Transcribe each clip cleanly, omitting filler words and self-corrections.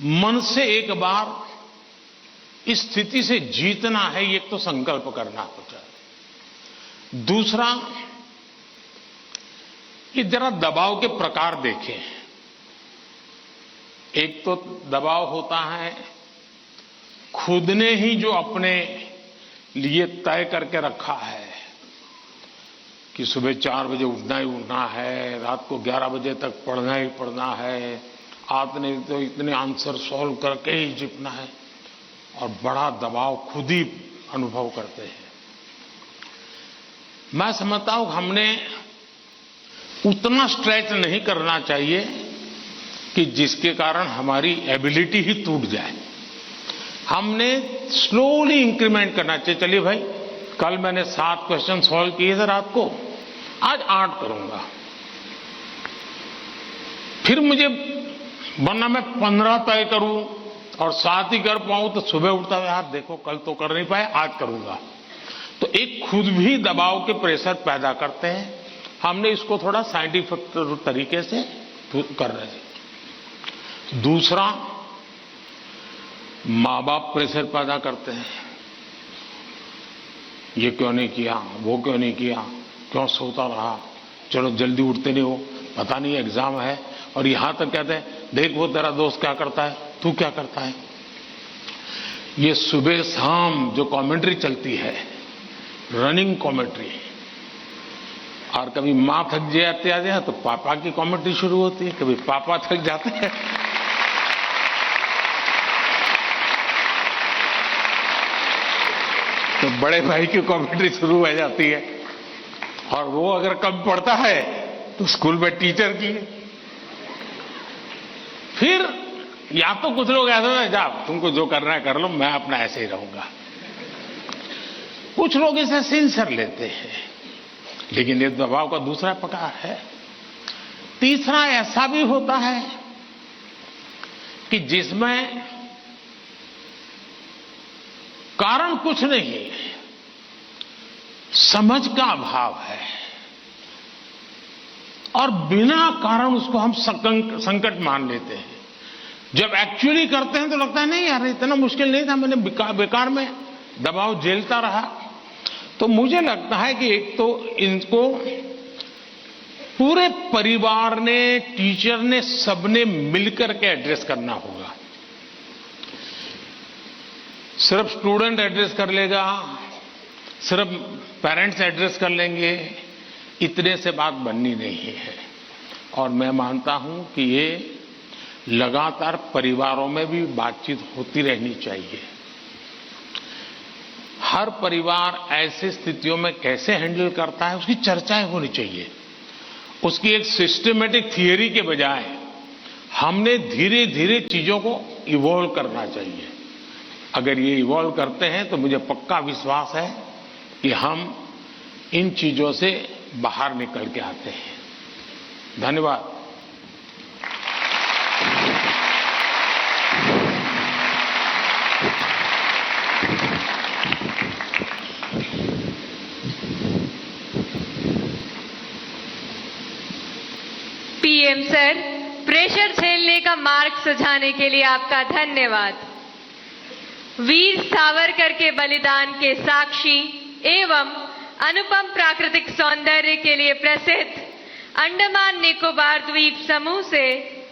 मन से एक बार इस स्थिति से जीतना है, ये तो संकल्प करना होता है। दूसरा, कि जरा दबाव के प्रकार देखें। एक तो दबाव होता है खुद ने ही जो अपने लिए तय करके रखा है कि सुबह 4 बजे उठना ही उठना है, रात को 11 बजे तक पढ़ना ही पढ़ना है, आपने तो इतने आंसर सॉल्व करके ही जीतना है, और बड़ा दबाव खुद ही अनुभव करते हैं। मैं समझता हूं हमने उतना स्ट्रेच नहीं करना चाहिए कि जिसके कारण हमारी एबिलिटी ही टूट जाए। हमने स्लोली इंक्रीमेंट करना चाहिए। चलिए भाई, कल मैंने 7 क्वेश्चन सॉल्व किए थे रात को, आज 8 करूंगा। फिर मुझे वरना मैं 15 तय करूं और 7 ही कर पाऊं तो सुबह उठता है, यार देखो कल तो कर नहीं पाए, आज करूंगा। तो एक खुद भी दबाव के प्रेशर पैदा करते हैं। हमने इसको थोड़ा साइंटिफिक तरीके से कर रहे हैं। दूसरा, मां बाप प्रेशर पैदा करते हैं, ये क्यों नहीं किया, वो क्यों नहीं किया, क्यों सोता रहा, चलो जल्दी उठते नहीं हो, पता नहीं एग्जाम है, और यहां तक कहते हैं देख वो तेरा दोस्त क्या करता है, तू क्या करता है। ये सुबह शाम जो कमेंट्री चलती है, रनिंग कमेंट्री, और कभी मां थक जाती है तो पापा की कमेंट्री शुरू होती है, कभी पापा थक जाते हैं तो बड़े भाई की कमेंट्री शुरू हो जाती है, और वो अगर कम पढ़ता है तो स्कूल में टीचर की। फिर या तो कुछ लोग ऐसा है, जा तुमको जो करना है कर लो, मैं अपना ऐसे ही रहूंगा। कुछ लोग इसे सिंसियर लेते हैं, लेकिन ये दबाव का दूसरा प्रकार है। तीसरा ऐसा भी होता है कि जिसमें कारण कुछ नहीं, समझ का अभाव है, और बिना कारण उसको हम संकट मान लेते हैं। जब एक्चुअली करते हैं तो लगता है नहीं यार इतना मुश्किल नहीं था, मैंने बेकार में दबाव झेलता रहा। तो मुझे लगता है कि एक तो इनको पूरे परिवार ने, टीचर ने, सबने मिलकर के एड्रेस करना होगा। सिर्फ स्टूडेंट एड्रेस कर लेगा, सिर्फ पेरेंट्स एड्रेस कर लेंगे, इतने से बात बननी नहीं है। और मैं मानता हूं कि ये लगातार परिवारों में भी बातचीत होती रहनी चाहिए। हर परिवार ऐसी स्थितियों में कैसे हैंडल करता है उसकी चर्चाएं होनी चाहिए। उसकी एक सिस्टमेटिक थियरी के बजाय हमने धीरे धीरे चीजों को इवॉल्व करना चाहिए। अगर ये इवॉल्व करते हैं तो मुझे पक्का विश्वास है कि हम इन चीजों से बाहर निकल के आते हैं। धन्यवाद। पीएम सर, प्रेशर झेलने का मार्ग सुझाने के लिए आपका धन्यवाद। वीर सावरकर के बलिदान के साक्षी एवं अनुपम प्राकृतिक सौंदर्य के लिए प्रसिद्ध अंडमान निकोबार द्वीप समूह से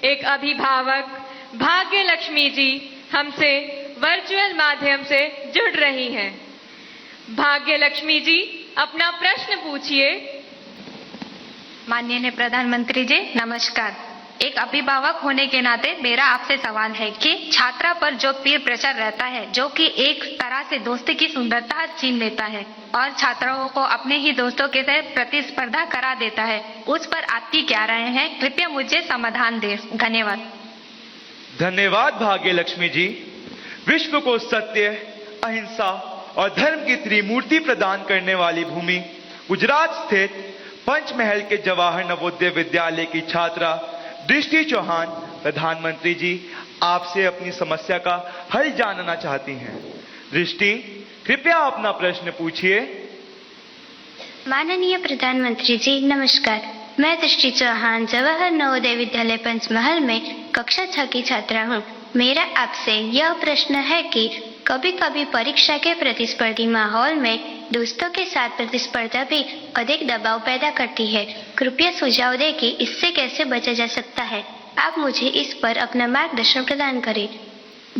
एक अभिभावक भाग्य लक्ष्मी जी हमसे वर्चुअल माध्यम से जुड़ रही हैं। भाग्य लक्ष्मी जी, अपना प्रश्न पूछिए। माननीय प्रधानमंत्री जी नमस्कार। एक अभिभावक होने के नाते मेरा आपसे सवाल है कि छात्रा पर जो पीर प्रेशर रहता है, जो कि एक तरह से दोस्ती की सुंदरता छीन लेता है और छात्राओं को अपने ही दोस्तों के साथ प्रतिस्पर्धा करा देता है, उस पर आपकी क्या राय है? कृपया मुझे समाधान दें। धन्यवाद। धन्यवाद भाग्य लक्ष्मी जी। विश्व को सत्य, अहिंसा और धर्म की त्रिमूर्ति प्रदान करने वाली भूमि गुजरात स्थित पंचमहल के जवाहर नवोदय विद्यालय की छात्रा दृष्टि चौहान प्रधानमंत्री जी आपसे अपनी समस्या का हल जानना चाहती हैं। दृष्टि, कृपया अपना प्रश्न पूछिए। माननीय प्रधानमंत्री जी नमस्कार। मैं दृष्टि चौहान जवाहर नवोदय विद्यालय पंचमहल में कक्षा 6 की छात्रा हूँ। मेरा आपसे यह प्रश्न है कि कभी कभी परीक्षा के प्रतिस्पर्धी माहौल में दोस्तों के साथ प्रतिस्पर्धा भी अधिक दबाव पैदा करती है। कृपया सुझाव दें कि इससे कैसे बचा जा सकता है। आप मुझे इस पर अपना मार्गदर्शन प्रदान करें।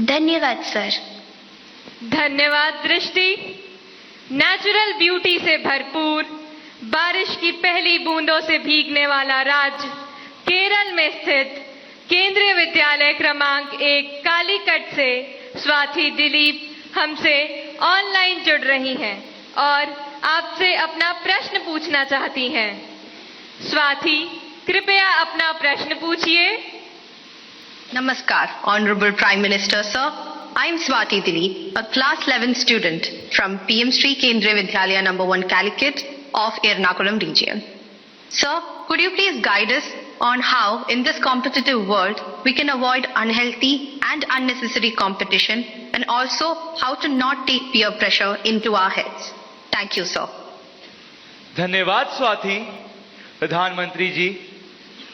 धन्यवाद सर। धन्यवाद दृष्टि। नेचुरल ब्यूटी से भरपूर, बारिश की पहली बूंदों से भीगने वाला राज्य केरल में स्थित केंद्रीय विद्यालय क्रमांक 1 कालीकट से स्वाति दिलीप हमसे ऑनलाइन जुड़ रही हैं और आपसे अपना प्रश्न पूछना चाहती हैं। स्वाति, कृपया अपना प्रश्न पूछिए। Namaskar, Honorable Prime Minister, sir. I am Swati Dilip, a class 11 student from PM Sri Kendriya Vidyalaya No. 1 Calicut of Ernakulam region. Sir, could you please guide us on how, in this competitive world, we can avoid unhealthy and unnecessary competition, and also how to not take peer pressure into our heads? Thank you, sir. धन्यवाद स्वाति। प्रधानमंत्री जी,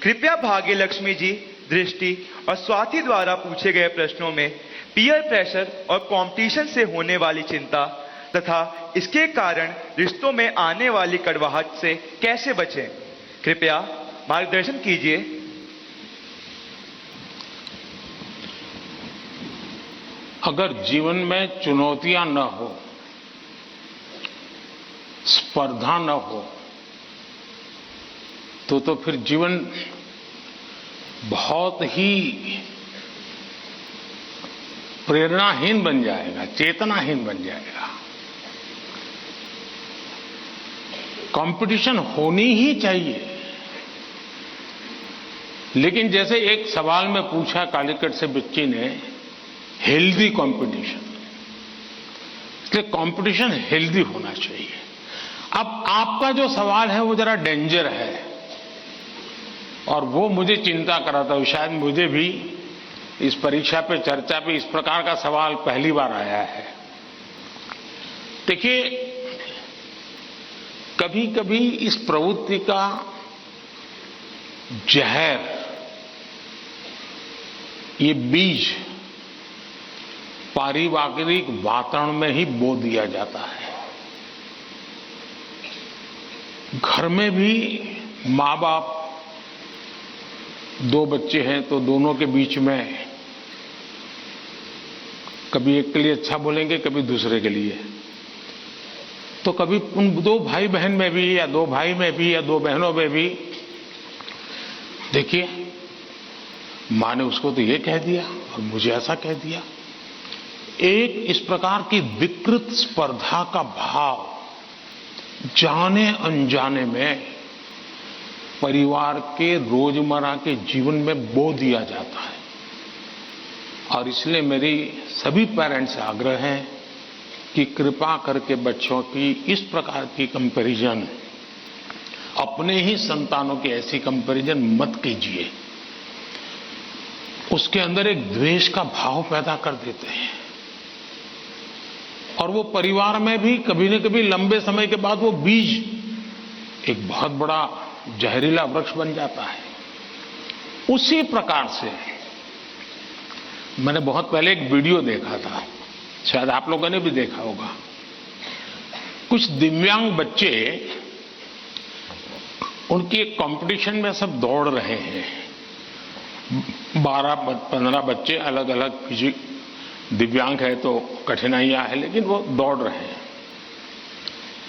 कृपया भाग्य लक्ष्मी जी, दृष्टि और स्वाति द्वारा पूछे गए प्रश्नों में पीयर प्रेशर और कंपटीशन से होने वाली चिंता तथा इसके कारण रिश्तों में आने वाली कड़वाहट से कैसे बचें, कृपया मार्गदर्शन कीजिए। अगर जीवन में चुनौतियां न हो, स्पर्धा न हो, तो फिर जीवन बहुत ही प्रेरणाहीन बन जाएगा, चेतनाहीन बन जाएगा। कंपटीशन होनी ही चाहिए, लेकिन जैसे एक सवाल में पूछा कालीकट से बच्ची ने, हेल्दी कंपटीशन, इसलिए कंपटीशन हेल्दी होना चाहिए। अब आपका जो सवाल है वो जरा डेंजर है और वो मुझे चिंता कराता है। शायद मुझे भी इस परीक्षा पे, चर्चा पे इस प्रकार का सवाल पहली बार आया है। देखिए, कभी कभी इस प्रवृत्ति का जहर, ये बीज पारिवारिक वातावरण में ही बो दिया जाता है। घर में भी माँ बाप, दो बच्चे हैं तो दोनों के बीच में कभी एक के लिए अच्छा बोलेंगे, कभी दूसरे के लिए। तो कभी उन दो भाई बहन में भी, या दो भाई में भी, या दो बहनों में भी, देखिए मां ने उसको तो ये कह दिया और मुझे ऐसा कह दिया। एक इस प्रकार की विकृत स्पर्धा का भाव जाने अनजाने में परिवार के रोजमर्रा के जीवन में बो दिया जाता है। और इसलिए मेरी सभी पेरेंट्स से आग्रह है कि कृपा करके बच्चों की इस प्रकार की कंपैरिजन, अपने ही संतानों की ऐसी कंपैरिजन मत कीजिए। उसके अंदर एक द्वेष का भाव पैदा कर देते हैं और वो परिवार में भी कभी न कभी लंबे समय के बाद वो बीज एक बहुत बड़ा जहरीला वृक्ष बन जाता है। उसी प्रकार से मैंने बहुत पहले एक वीडियो देखा था, शायद आप लोगों ने भी देखा होगा। कुछ दिव्यांग बच्चे, उनकी एक कंपटीशन में सब दौड़ रहे हैं। 12-15 बच्चे अलग अलग फिजिक, दिव्यांग है तो कठिनाइयां है, लेकिन वो दौड़ रहे हैं।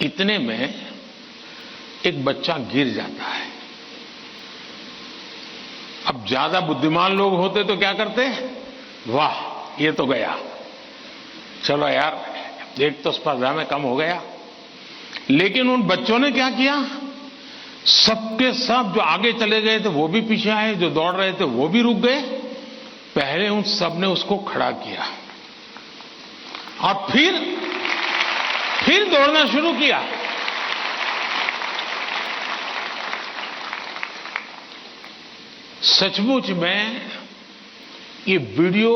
इतने में एक बच्चा गिर जाता है। अब ज्यादा बुद्धिमान लोग होते तो क्या करते? वाह, ये तो गया, चलो यार एक तो स्पर्धा में कम हो गया। लेकिन उन बच्चों ने क्या किया? सबके सब जो आगे चले गए थे वो भी पीछे आए, जो दौड़ रहे थे वो भी रुक गए। पहले उन सब ने उसको खड़ा किया और फिर दौड़ना शुरू किया। सचमुच में ये वीडियो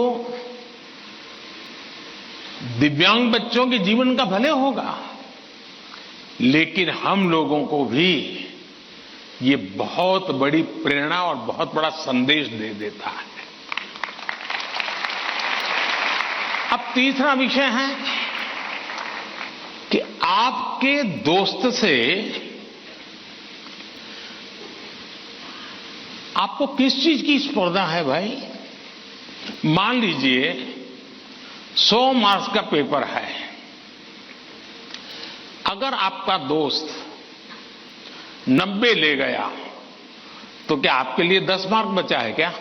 दिव्यांग बच्चों के जीवन का भले होगा, लेकिन हम लोगों को भी ये बहुत बड़ी प्रेरणा और बहुत बड़ा संदेश दे देता है। अब तीसरा विषय है कि आपके दोस्त से आपको किस चीज की स्पर्धा है भाई? मान लीजिए 100 मार्क्स का पेपर है, अगर आपका दोस्त 90 ले गया तो क्या आपके लिए 10 मार्क बचा है क्या?